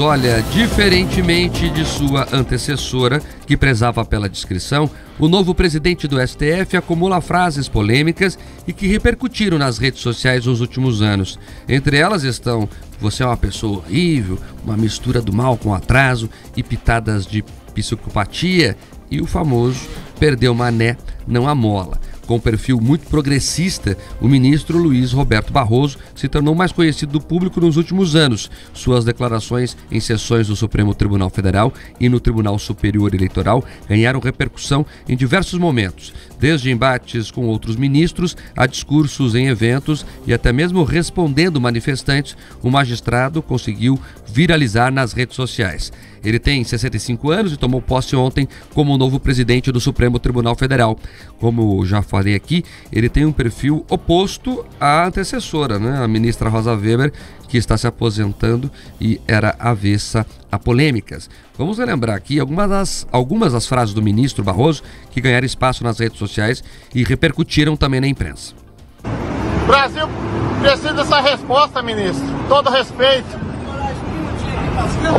Olha, diferentemente de sua antecessora, que prezava pela discrição, o novo presidente do STF acumula frases polêmicas e que repercutiram nas redes sociais nos últimos anos. Entre elas estão: "Você é uma pessoa horrível", uma mistura do mal com atraso e pitadas de psicopatia, e o famoso "perdeu mané, não amola". Com um perfil muito progressista, o ministro Luiz Roberto Barroso se tornou mais conhecido do público nos últimos anos. Suas declarações em sessões do Supremo Tribunal Federal e no Tribunal Superior Eleitoral ganharam repercussão em diversos momentos, desde embates com outros ministros a discursos em eventos e até mesmo respondendo manifestantes. O magistrado conseguiu viralizar nas redes sociais. Ele tem 65 anos e tomou posse ontem como o novo presidente do Supremo Tribunal Federal. Como já falei aqui, ele tem um perfil oposto à antecessora, a ministra Rosa Weber, que está se aposentando e era avessa a polêmicas. Vamos relembrar aqui algumas das frases do ministro Barroso que ganharam espaço nas redes sociais e repercutiram também na imprensa. O Brasil precisa dessa resposta, ministro. Todo respeito.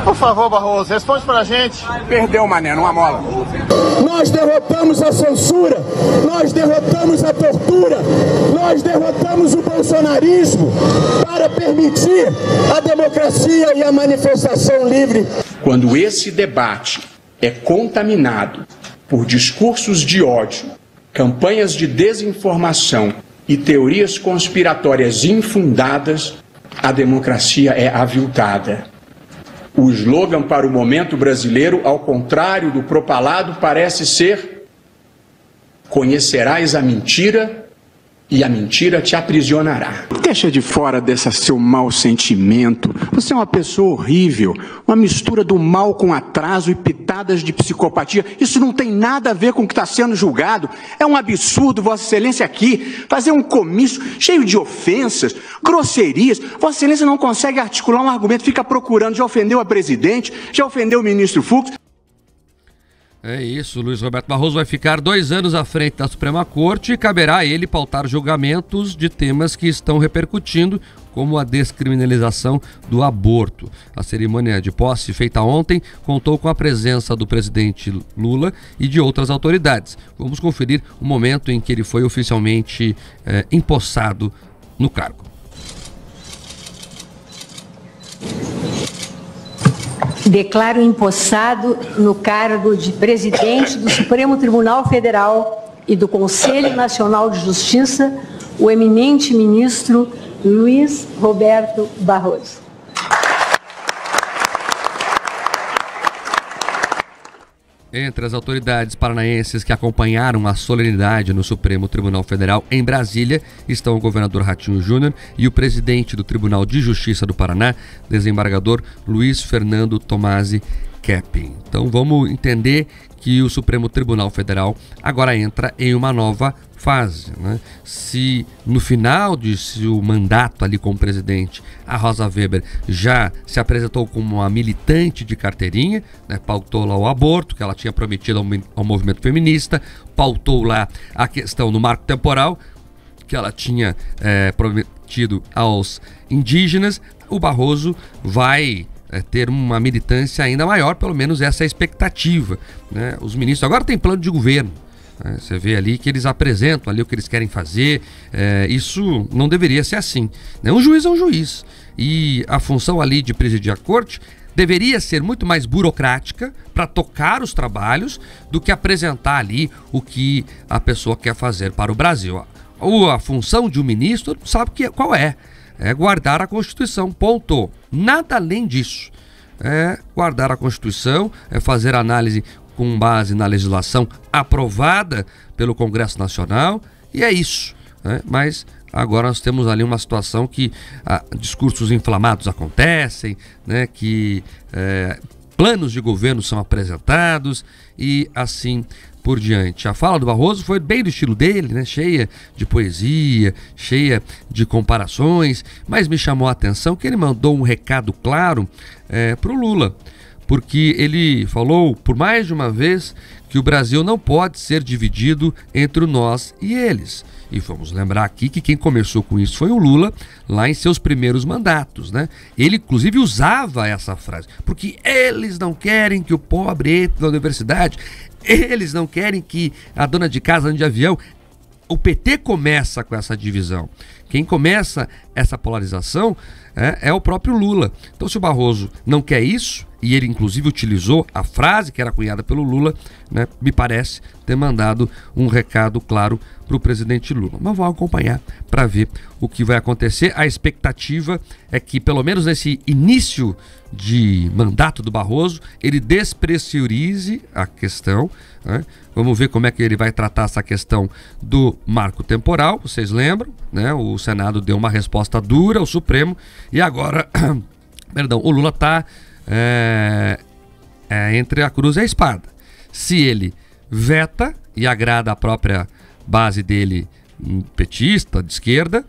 Por favor, Barroso, responde pra gente. Perdeu, mané, não amola. Nós derrotamos a censura, nós derrotamos a tortura, nós derrotamos o bolsonarismo para permitir a democracia e a manifestação livre. Quando esse debate é contaminado por discursos de ódio, campanhas de desinformação e teorias conspiratórias infundadas, a democracia é aviltada. O slogan para o momento brasileiro, ao contrário do propalado, parece ser: conhecerás a mentira e a mentira te aprisionará. Deixa de fora desse seu mau sentimento. Você é uma pessoa horrível, uma mistura do mal com atraso e pitadas de psicopatia. Isso não tem nada a ver com o que está sendo julgado. É um absurdo, Vossa Excelência, aqui fazer um comício cheio de ofensas, grosserias. Vossa Excelência não consegue articular um argumento, fica procurando. Já ofendeu a presidente, já ofendeu o ministro Fux. É isso, Luiz Roberto Barroso vai ficar 2 anos à frente da Suprema Corte e caberá a ele pautar julgamentos de temas que estão repercutindo, como a descriminalização do aborto. A cerimônia de posse feita ontem contou com a presença do presidente Lula e de outras autoridades. Vamos conferir o momento em que ele foi oficialmente empossado no cargo. Declaro empossado no cargo de presidente do Supremo Tribunal Federal e do Conselho Nacional de Justiça o eminente ministro Luiz Roberto Barroso. Entre as autoridades paranaenses que acompanharam a solenidade no Supremo Tribunal Federal em Brasília estão o governador Ratinho Júnior e o presidente do Tribunal de Justiça do Paraná, desembargador Luiz Fernando Tomasi Kepping. Então vamos entender que o Supremo Tribunal Federal agora entra em uma nova fase, Se no final de seu mandato ali como presidente, a Rosa Weber já se apresentou como uma militante de carteirinha, pautou lá o aborto, que ela tinha prometido ao movimento feminista, pautou lá a questão do marco temporal, que ela tinha prometido aos indígenas, o Barroso vai ter uma militância ainda maior, pelo menos essa é a expectativa, Os ministros agora têm plano de governo. Você vê ali que eles apresentam ali o que eles querem fazer. Isso não deveria ser assim. Um juiz é um juiz. E a função ali de presidir a corte deveria ser muito mais burocrática para tocar os trabalhos do que apresentar ali o que a pessoa quer fazer para o Brasil. A função de um ministro, sabe qual é? É guardar a Constituição, ponto. Nada além disso. É guardar a Constituição, é fazer análise com base na legislação aprovada pelo Congresso Nacional, e é isso. Mas agora nós temos ali uma situação que discursos inflamados acontecem, que planos de governo são apresentados e assim por diante. A fala do Barroso foi bem do estilo dele, cheia de poesia, cheia de comparações, mas me chamou a atenção que ele mandou um recado claro para o Lula. porque ele falou por mais de uma vez que o Brasil não pode ser dividido entre o nós e eles. E vamos lembrar aqui que quem começou com isso foi o Lula, lá em seus primeiros mandatos, né? Ele, inclusive, usava essa frase, porque eles não querem que o pobre entre na universidade, eles não querem que a dona de casa ande de avião. O PT começa com essa divisão. Quem começa essa polarização é o próprio Lula. Então, se o Barroso não quer isso, e ele inclusive utilizou a frase que era cunhada pelo Lula, né, me parece ter mandado um recado claro para o presidente Lula. Mas vamos acompanhar para ver o que vai acontecer. A expectativa é que, pelo menos nesse início de mandato do Barroso, ele despressurize a questão, né? Vamos ver como é que ele vai tratar essa questão do marco temporal. Vocês lembram, né? O Senado deu uma resposta dura ao Supremo e agora, perdão, o Lula está entre a cruz e a espada. Se ele veta e agrada a própria base dele petista, de esquerda,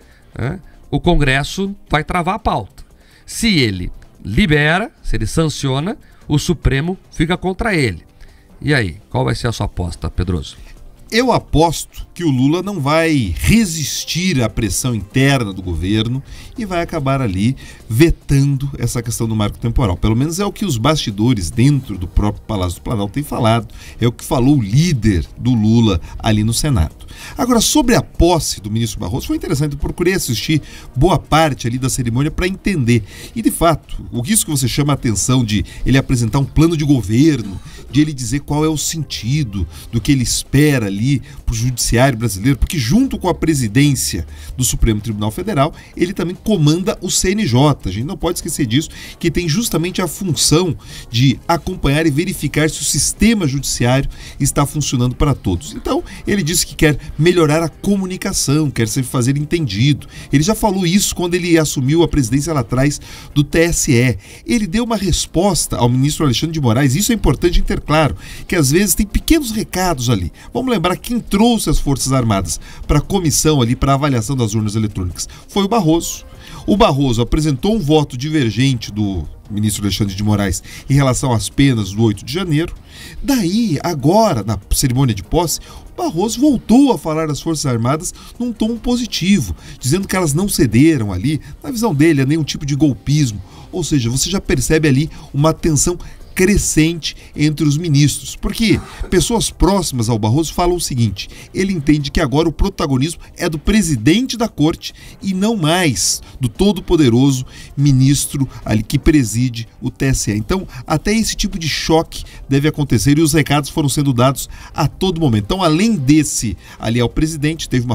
o Congresso vai travar a pauta. Se ele libera, se ele sanciona, o Supremo fica contra ele. E aí, qual vai ser a sua aposta, Pedroso? Eu aposto que o Lula não vai resistir à pressão interna do governo e vai acabar ali vetando essa questão do marco temporal. Pelo menos é o que os bastidores dentro do próprio Palácio do Planalto têm falado. É o que falou o líder do Lula ali no Senado. Agora, sobre a posse do ministro Barroso, foi interessante. Eu procurei assistir boa parte ali da cerimônia para entender. E, de fato, isso que você chama a atenção de ele apresentar um plano de governo, de ele dizer qual é o sentido do que ele espera ali para o judiciário brasileiro, porque junto com a presidência do Supremo Tribunal Federal, ele também comanda o CNJ. A gente não pode esquecer disso, que tem justamente a função de acompanhar e verificar se o sistema judiciário está funcionando para todos. Então, ele disse que quer melhorar a comunicação, quer se fazer entendido. Ele já falou isso quando ele assumiu a presidência lá atrás do TSE. Ele deu uma resposta ao ministro Alexandre de Moraes, isso é importante ter claro, que às vezes tem pequenos recados ali. Vamos lembrar quem trouxe as Forças Armadas para a comissão ali, para a avaliação das urnas eletrônicas, foi o Barroso. O Barroso apresentou um voto divergente do ministro Alexandre de Moraes em relação às penas do 8 de janeiro. Daí, agora, na cerimônia de posse, o Barroso voltou a falar das Forças Armadas num tom positivo, dizendo que elas não cederam ali, na visão dele, a nenhum tipo de golpismo. Ou seja, você já percebe ali uma tensão crescente entre os ministros, porque pessoas próximas ao Barroso falam o seguinte: ele entende que agora o protagonismo é do presidente da corte e não mais do todo-poderoso ministro ali que preside o TSE. Então, até esse tipo de choque deve acontecer e os recados foram sendo dados a todo momento. Então, além desse ali ao presidente, teve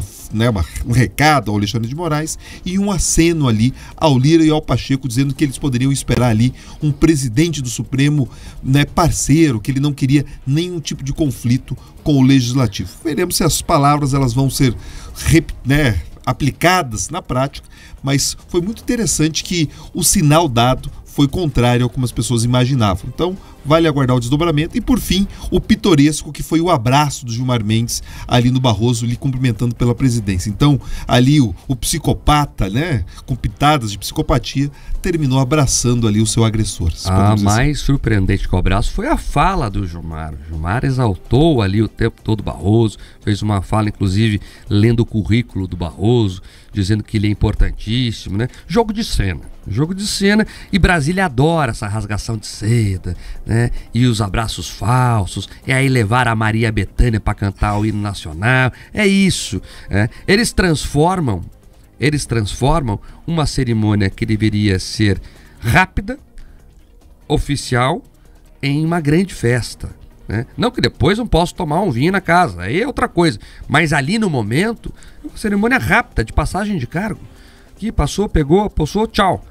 um recado ao Alexandre de Moraes e um aceno ali ao Lira e ao Pacheco, dizendo que eles poderiam esperar ali um presidente do Supremo parceiro, que ele não queria nenhum tipo de conflito com o Legislativo. Veremos se as palavras elas vão ser aplicadas na prática, mas foi muito interessante que o sinal dado foi contrário ao que as pessoas imaginavam. Então, vale aguardar o desdobramento. E, por fim, o pitoresco, que foi o abraço do Gilmar Mendes ali no Barroso, lhe cumprimentando pela presidência. Então, ali o psicopata, com pitadas de psicopatia, terminou abraçando ali o seu agressor. A mais surpreendente que o abraço foi a fala do Gilmar. O Gilmar exaltou ali o tempo todo o Barroso, fez uma fala, inclusive, lendo o currículo do Barroso, dizendo que ele é importantíssimo, Jogo de cena, e Brasília adora essa rasgação de seda, e os abraços falsos, e aí levar a Maria Bethânia para cantar o hino nacional, é isso. Eles transformam uma cerimônia que deveria ser rápida, oficial, em uma grande festa. Não que depois não possa tomar um vinho na casa, aí é outra coisa, mas ali no momento, uma cerimônia rápida, de passagem de cargo, que passou, pegou, possou, tchau.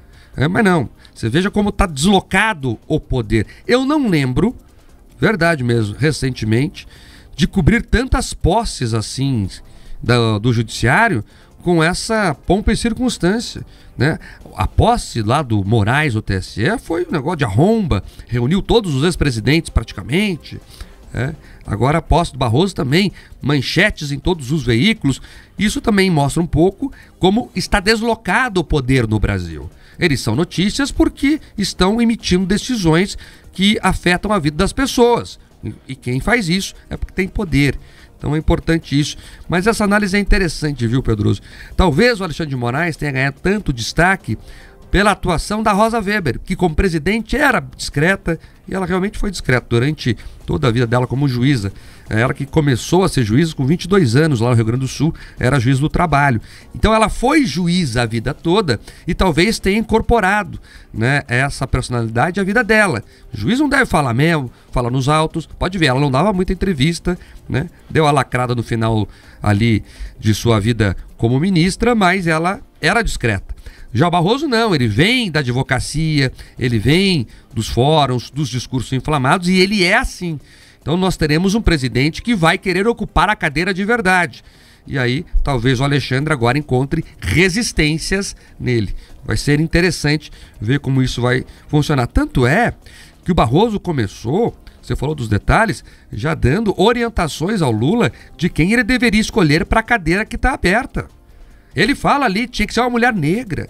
Mas não, você veja como está deslocado o poder. Eu não lembro, verdade mesmo, recentemente, de cobrir tantas posses assim do judiciário com essa pompa e circunstância, A posse lá do Moraes, do TSE, foi um negócio de arromba, reuniu todos os ex-presidentes praticamente. Agora a posse do Barroso também, manchetes em todos os veículos. Isso também mostra um pouco como está deslocado o poder no Brasil. Eles são notícias porque estão emitindo decisões que afetam a vida das pessoas. E quem faz isso é porque tem poder. Então é importante isso. Mas essa análise é interessante, viu, Pedroso? Talvez o Alexandre de Moraes tenha ganhado tanto destaque pela atuação da Rosa Weber, que como presidente era discreta, e ela realmente foi discreta durante toda a vida dela como juíza. Ela que começou a ser juíza com 22 anos lá no Rio Grande do Sul, era juiz do trabalho. Então ela foi juíza a vida toda e talvez tenha incorporado, né, essa personalidade à vida dela. O juiz não deve falar mesmo, fala nos autos, pode ver, ela não dava muita entrevista, né, deu a lacrada no final ali de sua vida como ministra, mas ela era discreta. Já o Barroso não, ele vem da advocacia, ele vem dos fóruns, dos discursos inflamados e ele é assim. Então nós teremos um presidente que vai querer ocupar a cadeira de verdade. E aí talvez o Alexandre agora encontre resistências nele. Vai ser interessante ver como isso vai funcionar. Tanto é que o Barroso começou, você falou dos detalhes, já dando orientações ao Lula de quem ele deveria escolher para a cadeira que está aberta. Ele fala ali, tinha que ser uma mulher negra.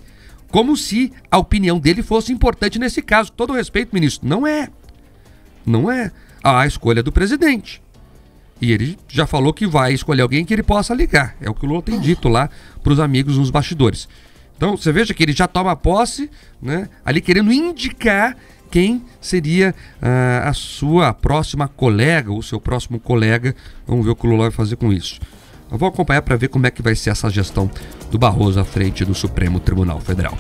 Como se a opinião dele fosse importante nesse caso. Com todo respeito, ministro, não é. Não é a escolha do presidente. E ele já falou que vai escolher alguém que ele possa ligar. É o que o Lula tem dito lá para os amigos nos bastidores. Então, você veja que ele já toma posse, né, ali querendo indicar quem seria a sua próxima colega, o seu próximo colega. Vamos ver o que o Lula vai fazer com isso. Eu vou acompanhar para ver como é que vai ser essa gestão do Barroso à frente do Supremo Tribunal Federal.